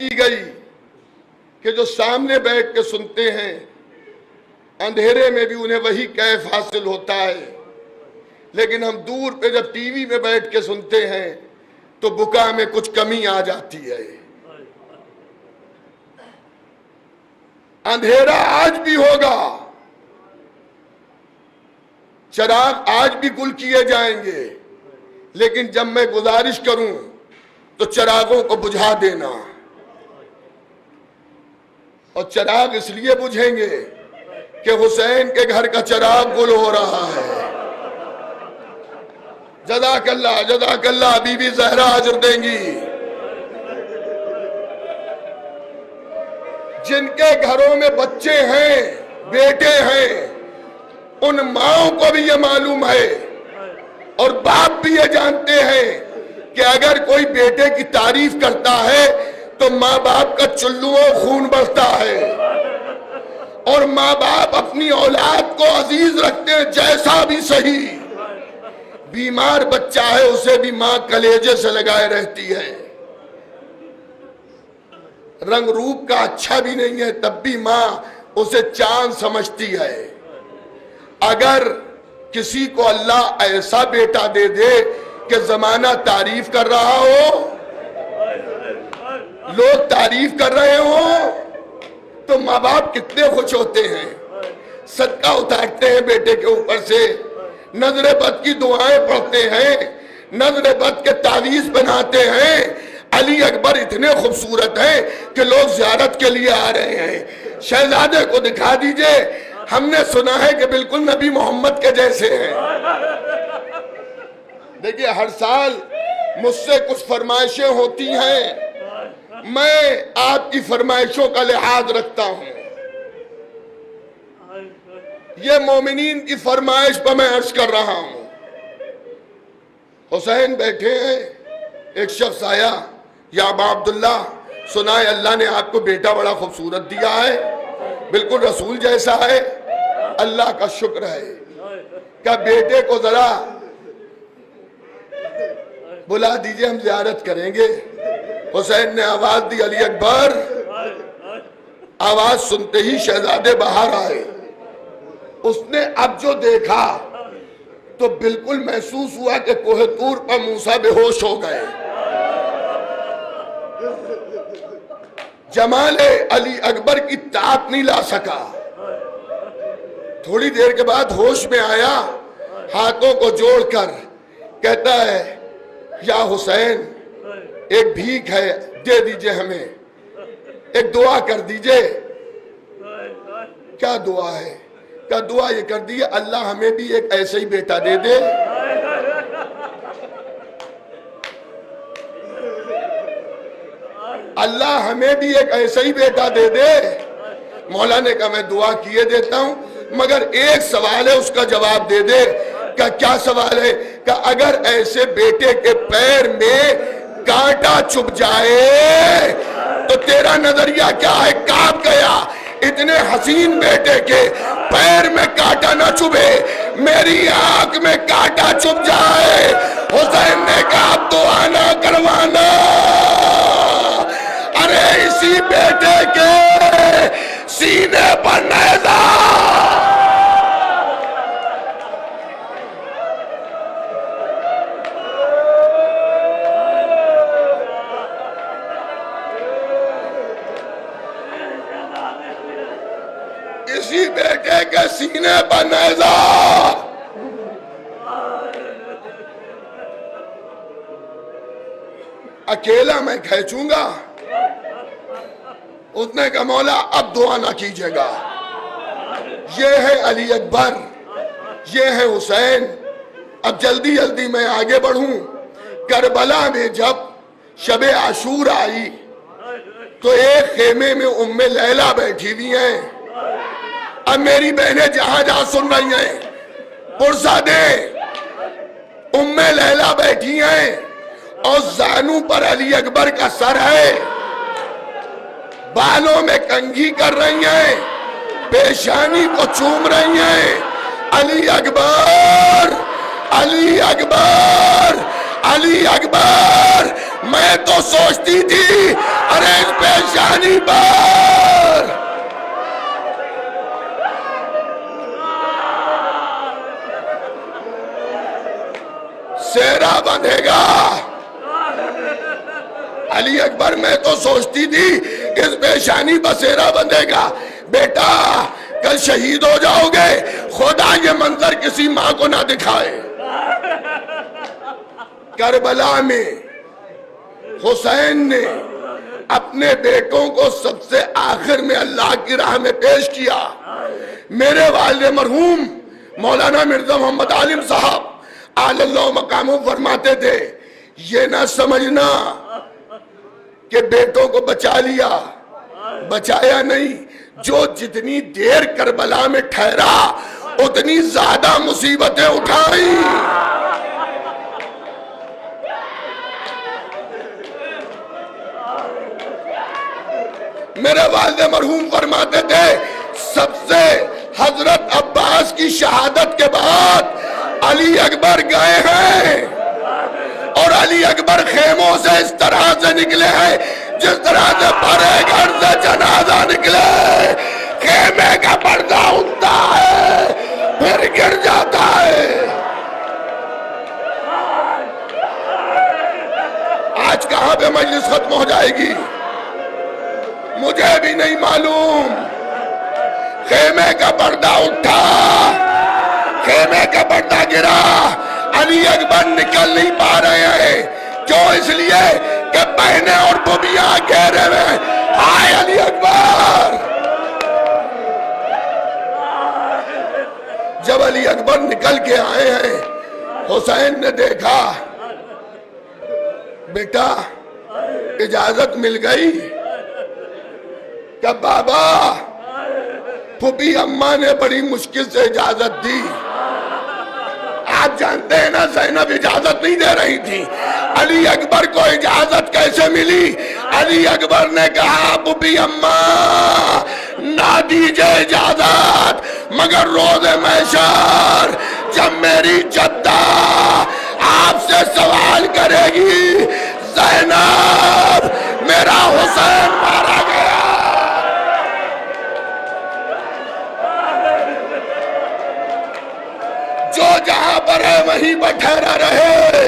کی گئی کہ جو سامنے بیٹھ کے سنتے ہیں اندھیرے میں بھی انہیں وہی کیف حاصل ہوتا ہے، لیکن ہم دور پہ جب ٹی وی میں بیٹھ کے سنتے ہیں تو بکا میں کچھ کمی آ جاتی ہے۔ اندھیرا آج بھی ہوگا، چراغ آج بھی گل کیے جائیں گے، لیکن جب میں گزارش کروں تو چراغوں کو بجھا دینا، اور چراغ اس لیے بجھیں گے کہ حسین کے گھر کا چراغ گل ہو رہا ہے۔ جزاک اللہ، جزاک اللہ، بی بی زہرا اجر دیں گی۔ جن کے گھروں میں بچے ہیں، بیٹے ہیں، ان ماؤں کو بھی یہ معلوم ہے اور باپ بھی یہ جانتے ہیں کہ اگر کوئی بیٹے کی تعریف کرتا ہے تو ماں باپ کا چلو خون بڑھتا ہے، اور ماں باپ اپنی اولاد کو عزیز رکھتے ہیں جیسا بھی صحیح۔ بیمار بچہ ہے اسے بھی ماں کلیجے سے لگائے رہتی ہے، رنگ روپ کا اچھا بھی نہیں ہے تب بھی ماں اسے چاند سمجھتی ہے۔ اگر کسی کو اللہ ایسا بیٹا دے دے کہ زمانہ تعریف کر رہا ہو، لوگ تعریف کر رہے ہوں، تو ماں باپ کتنے خوش ہوتے ہیں، صدقہ اتارتے ہیں بیٹے کے اوپر سے، نظر بد کی دعائیں پڑھتے ہیں، نظر بد کے تعویذ بناتے ہیں۔ علی اکبر اتنے خوبصورت ہیں کہ لوگ زیارت کے لیے آ رہے ہیں۔ شہزادے کو دکھا دیجئے، ہم نے سنا ہے کہ بالکل نبی محمد کے جیسے ہیں۔ دیکھیے ہر سال مجھ سے کچھ فرمائشیں ہوتی ہیں، میں آپ کی فرمائشوں کا لحاظ رکھتا ہوں۔ یہ مومنین کی فرمائش پر میں عرض کر رہا ہوں۔ حسین بیٹھے ہیں، ایک شخص آیا، یا ابا عبداللہ سنا ہے اللہ نے آپ کو بیٹا بڑا خوبصورت دیا ہے، بالکل رسول جیسا ہے۔ اللہ کا شکر ہے کہ بیٹے کو ذرا بلا دیجئے، ہم زیارت کریں گے۔ حسین نے آواز دی، علی اکبر۔ آواز سنتے ہی شہزادے باہر آئے۔ اس نے اب جو دیکھا تو بالکل محسوس ہوا کہ کوہ طور پر موسیٰ بے ہوش ہو گئے۔ جمال علی اکبر کی طاقت نہیں لا سکا۔ تھوڑی دیر کے بعد ہوش میں آیا، ہاتھوں کو جوڑ کر کہتا ہے، یا حسین ایک بھیک ہے دے دیجئے ہمیں، ایک دعا کر دیجئے۔ کیا دعا ہے؟ کیا دعا یہ کر دیئے، اللہ ہمیں بھی ایک ایسا ہی بیٹا دے دے۔ اللہ ہمیں بھی ایک ایسا ہی بیٹا دے دے۔ مولا نے کہا میں دعا کیے دیتا ہوں، مگر ایک سوال ہے اس کا جواب دے دے۔ کیا سوال ہے؟ کہ اگر ایسے بیٹے کے پیر میں کانٹا چپ جائے تو تیرا نظریہ کیا ہے؟ کانپ گیا، اتنے حسین بیٹے کے پیر میں کانٹا نہ چبھے، میری آنکھ میں کانٹا چپ جائے۔ حسین نے کہا اب دعا نہ کروانا، ارے اسی بیٹے کے سینے پر نیزہ۔ اسی بیٹے کے سینے پر نیزہ۔ اکیلا میں کھینچوں گا؟ اس نے کہا مولا اب دعا نہ کیجیے گا، یہ ہے علی اکبر، یہ ہے حسین۔ اب جلدی جلدی میں آگے بڑھوں۔ کربلا میں جب شب عاشور آئی تو ایک خیمے میں ام لیلہ بیٹھی ہوئی ہیں۔ اب میری بہنیں جہاں جہاں سن رہی ہیں، پرزادے ام لیلہ بیٹھی ہیں اور زانوں پر علی اکبر کا سر ہے، بالوں میں کنگھی کر رہی ہیں، پیشانی کو چوم رہی ہیں۔ علی اکبر، علی اکبر، علی اکبر۔ میں تو سوچتی تھی ارے اس پہ اکبر! سہرا بندھے گا۔ علی اکبر میں تو سوچتی تھی اس پیشانی پر سہرا بندھے گا، بیٹا کل شہید ہو جاؤ گے، خدا یہ منظر کسی ماں کو نہ دکھائے۔ کربلا میں حسین نے اپنے بیٹوں کو سب سے آخر میں اللہ کی راہ میں پیش کیا۔ میرے والد مرحوم مولانا مرزا محمد عالم صاحب اعلی اللہ مقاموں فرماتے تھے، یہ نہ سمجھنا کہ بیٹوں کو بچا لیا، بچایا نہیں، جو جتنی دیر کربلا میں ٹھہرا اتنی زیادہ مصیبتیں اٹھائیں۔ میرے والد مرحوم فرماتے تھے، سب سے حضرت عباس کی شہادت کے بعد علی اکبر گئے ہیں، اور علی اکبر خیموں سے اس طرح سے نکلے ہیں جس طرح سے بھرے گھر سے جنازہ نکلے، خیمے کا پردہ اٹھتا ہے پھر گر جاتا ہے۔ آج کہاں پہ مجلس ختم ہو جائے گی مجھے بھی نہیں معلوم۔ خیمے کا پردہ اٹھا، خیمے کا پردہ گرا، علی اکبر نکل نہیں پا رہے ہیں، کیوں؟ اس لیے کہ بہنیں اور بھوبیاں گھیرے میں، ہائے علی اکبر! جب علی اکبر نکل کے آئے ہیں، حسین نے دیکھا، بیٹا اجازت مل گئی؟ کہ بابا پھوپھی اماں نے بڑی مشکل سے اجازت دی۔ آپ جانتے ہیں نا زینب اجازت نہیں دے رہی تھی، علی اکبر کو اجازت کیسے ملی؟ علی اکبر نے کہا پھوپھی اماں نہ دیجئے اجازت، مگر روز محشر جب میری جدہ آپ سے سوال کرے گی، زینب میرا حسین مارا گیا، جو جہاں پر ہے وہیں پر ٹھہرا رہے،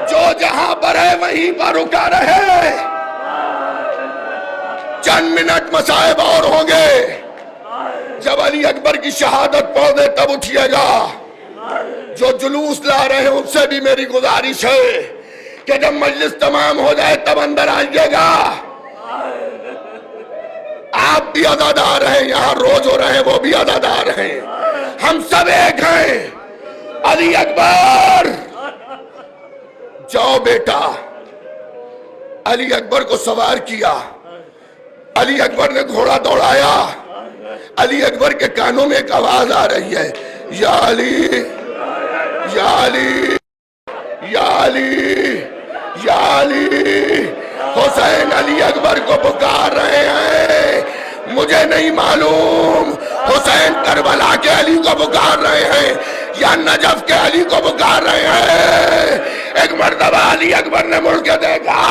جو جہاں پر ہے وہیں پر رکا رہے۔ چند منٹ مصائب اور ہوں گے، جب علی اکبر کی شہادت پڑھے تب اٹھیے گا۔ جو جلوس لا رہے ہیں ان سے بھی میری گزارش ہے کہ جب مجلس تمام ہو جائے تب اندر آئیے گا۔ آپ بھی عزادار ہیں، یہاں روز ہو رہے ہیں، وہ بھی عزادار ہیں، ہم سب ایک ہیں۔ علی اکبر جاؤ بیٹا، علی اکبر کو سوار کیا، علی اکبر نے گھوڑا دوڑایا، علی اکبر کے کانوں میں ایک آواز آ رہی ہے، یا علی یا علی یا علی یا علی۔ حسین علی اکبر کو پکار رہے ہیں، مجھے نہیں معلوم حسین کربلا کے علی کو پکار رہے ہیں یا نجف کے علی کو پکار رہے ہیں۔ ایک مرتبہ علی اکبر نے مڑ کے دیکھا،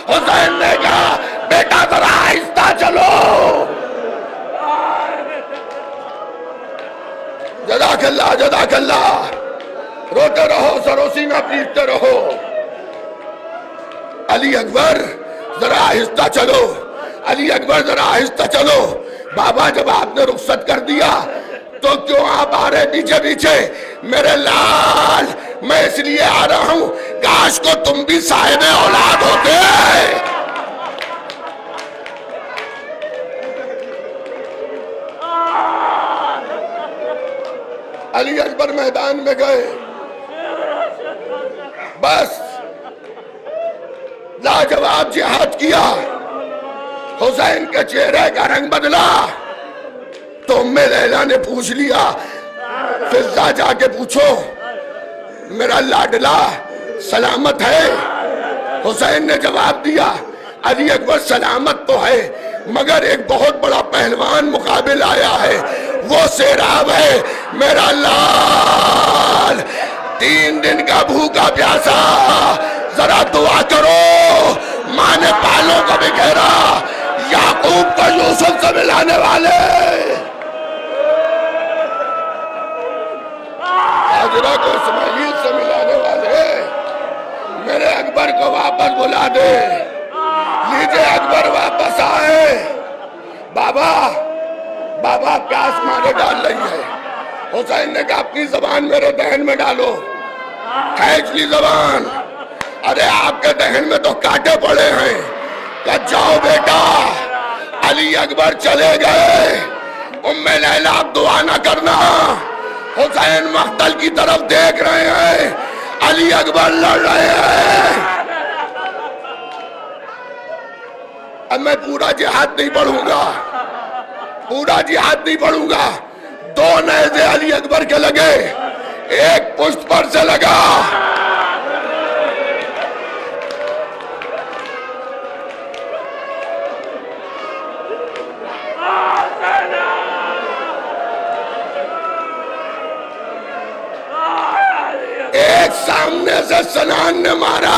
حسین نے کہا بیٹا ذرا آہستہ چلو۔ جزاک اللہ جزاک اللہ، روتے رہو سروسی میں پیٹتے رہو۔ علی اکبر ذرا آہستہ چلو، علی اکبر ذرا آہستہ چلو۔ بابا جب آپ نے رخصت کر دیا تو کیوں آپ آ رہے پیچھے پیچھے؟ میرے لال میں اس لیے آ رہا ہوں، کاش کو تم بھی صاحب اولاد ہوتے۔ علی اکبر میدان میں گئے، بس لاجواب جہاد کیا، حسین کے چہرے کا رنگ بدلا تو ام لیلا نے پوچھ لیا، فضہ جا کے پوچھو میرا لاڈلا سلامت ہے؟ حسین نے جواب دیا، علی اکبر سلامت تو ہے مگر ایک بہت بڑا پہلوان مقابل آیا ہے، وہ سیراب ہے میرا لال، 3 دن کا بھوکا پیاسا، ذرا کہا دعا کرو، ماں نے بالوں کو بکھیرا، یعقوب کو یوسف سے ملانے والے، ہاجرہ کو اسماعیل سے ملانے والے، میرے اکبر کو واپس بلا دے۔ لیجئے اکبر واپس آئے۔ بابا بابا پیاس مارے ڈال رہی ہے۔ حسین نے کہا اپنی زبان میرے دہن میں ڈالو، کھینچ لی زبان۔ ارے آپ کے دہن میں تو کانٹے پڑے ہیں۔ کہ جاؤ بیٹا۔ علی اکبر چلے گئے۔ ام لیلہ اب دعا نہ کرنا۔ حسین مقتل کی طرف دیکھ رہے ہیں، علی اکبر لڑ رہے ہیں۔ اب میں پورا جہاد نہیں پڑھوں گا، پورا جہاد نہیں پڑھوں گا۔ 2 نیزے علی اکبر کے لگے، ایک پشت پر سے لگا۔ ایک سامنے سے سنان نے مارا،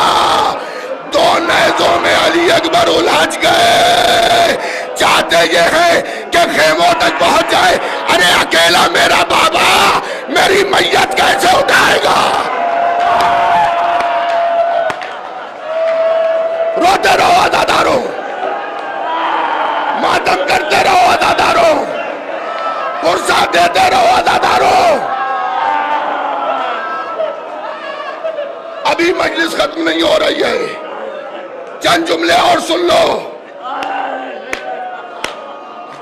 2 نیزوں میں علی اکبر الجھ گئے۔ چاہتے یہ ہیں کہ خیموں تک پہنچ جائے۔ ارے اکیلا میرا بابا میری میت کیسے اٹھائے گا؟ روتے رہو عزاداروں، ماتم کرتے رہو عزاداروں، پرسہ دیتے رہو عزاداروں۔ ابھی مجلس ختم نہیں ہو رہی ہے، چند جملے اور سن لو۔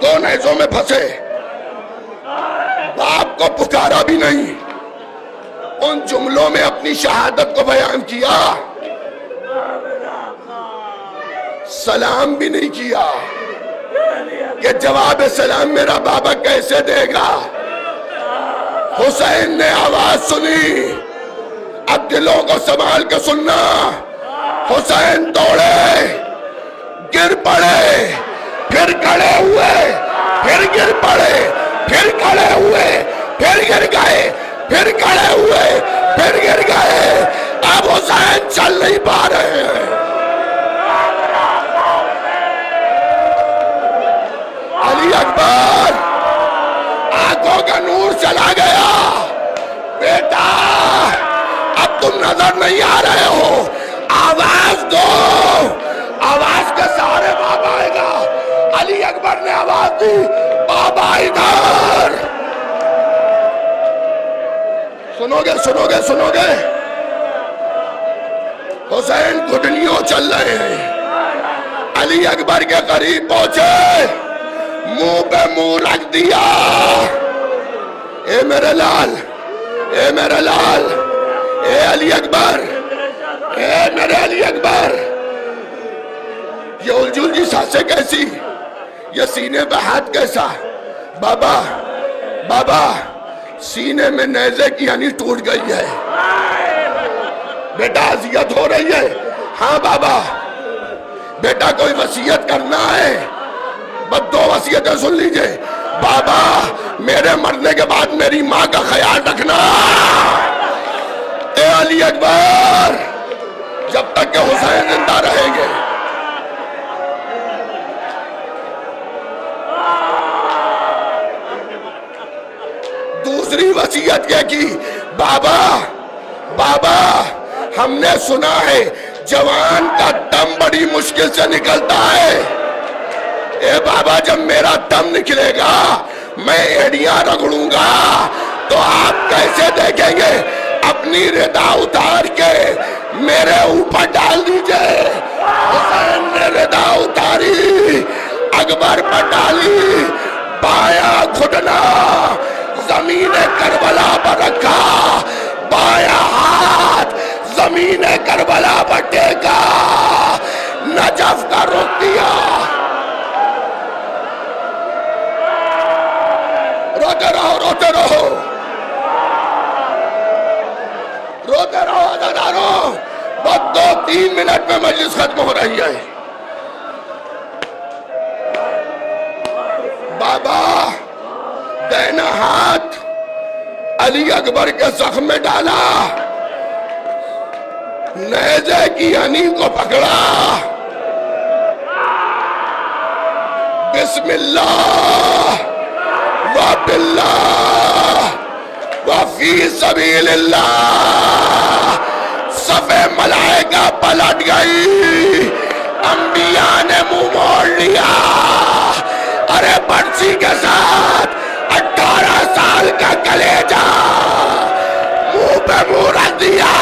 2 نیزوں میں پھنسے، باپ کو پکارا بھی نہیں، ان جملوں میں اپنی شہادت کو بیان کیا، سلام بھی نہیں کیا کہ جواب سلام میرا بابا کیسے دے گا۔ حسین نے آواز سنی، اب دلوں کو سنبھال کے سننا۔ حسین دوڑے، گر پڑے، پھر کھڑے ہوئے، پھر گر پڑے، پھر کھڑے ہوئے، پھر گر گئے، پھر کھڑے ہوئے، پھر گر گئے۔ اب حسین چل نہیں پا رہے ہیں۔ علی اکبر آنکھوں کا نور چلا گیا۔ بیٹا اب تم نظر نہیں آ رہے ہو، آواز دو، آواز کے سارے بابا آئے گا۔ علی اکبر نے آواز دی، بابا ادھر۔ سنو گے سنو گے سنو گے؟ حسین گھٹنیوں چل رہے ہیں، علی اکبر کے قریب پہنچے، منہ پہ منہ رکھ دیا۔ اے میرے لال، اے میرے لال، اے علی اکبر، اے میرے علی اکبر۔ یہ الجھل جی سانسیں کیسی، یہ سینے پہ ہاتھ کیسا؟ بابا بابا سینے میں نیزے کی ہنی ٹوٹ گئی ہے، بیٹا اذیت ہو رہی ہے۔ ہاں بابا، بیٹا کوئی وصیت کرنا ہے؟ بس 2 وصیتیں سن لیجئے۔ بابا میرے مرنے کے بعد میری ماں کا خیال رکھنا۔ اے علی اکبر، جب تک کہ حسین زندہ رہیں گے۔ دوسری وصیت یہ کی، بابا بابا ہم نے سنا ہے جوان کا دم بڑی مشکل سے نکلتا ہے۔ اے بابا جب میرا دم نکلے گا میں ایڑیاں رگڑوں گا تو آپ کیسے دیکھیں گے؟ اپنی ردا اتار کے میرے اوپر ڈال دیجئے۔ حسین نے ردا اتاری، اکبر پر ڈالی، بایاں گھٹنا زمین کربلا پر رکھا، بایاں ہاتھ زمین کربلا پر ٹیکا، نجف کا رخ دیا۔ روتے رہو روتے رہو روتے رہو عزاداروں، بس 2-3 منٹ میں مجلس ختم ہو رہی ہے۔ بابا دائنا ہاتھ علی اکبر کے زخم میں ڈالا، نیزے کی ہنی کو پکڑا، بسم اللہ و باللہ و فی سبیل اللہ، صفِ ملائکہ پلٹ گئی، انبیاء نے منہ موڑ لیا، ارے برسی کے ساتھ 18 سال کا کلیجہ منہ پہ منہ رکھ دیا،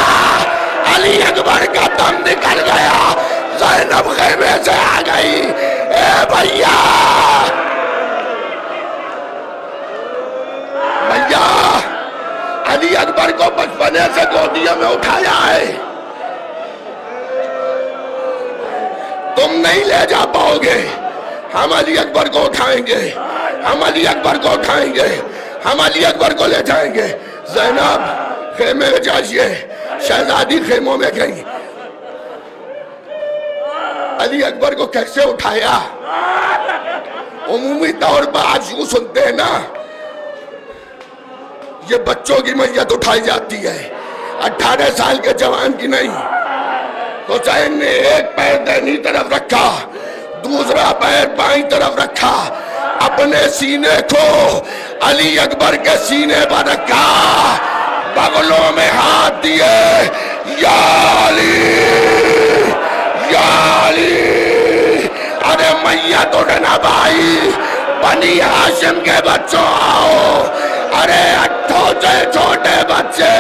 علی اکبر کا دم نکل گیا، زینب خیمے سے آ گئی، اے بھیا بھیا علی اکبر کو بچپنے سے گودیوں میں اٹھایا ہے، تم نہیں لے جا پاؤ گے، ہم علی اکبر کو اٹھائیں گے، ہم علی اکبر کو اٹھائیں گے، ہم علی اکبر کو لے جائیں گے۔ زینب خیمے میں جائیے، شہزادی خیموں میں گئی، علی اکبر کو کیسے اٹھایا؟ عمومی طور پر آج یوں سنتے ہیں نا، یہ بچوں کی میت اٹھائی جاتی ہے، 18 سال کے جوان کی نہیں۔ حسین نے ایک پیر دہنی طرف رکھا، دوسرا پیر بائیں طرف رکھا، اپنے سینے کو علی اکبر کے سینے پر رکھا، بغلوں میں ہاتھ دیے، یا علی یا علی، ارے میت اٹھنا بھائی، بنی ہاشم کے بچوں آؤ، ارے چھوٹے چھوٹے بچے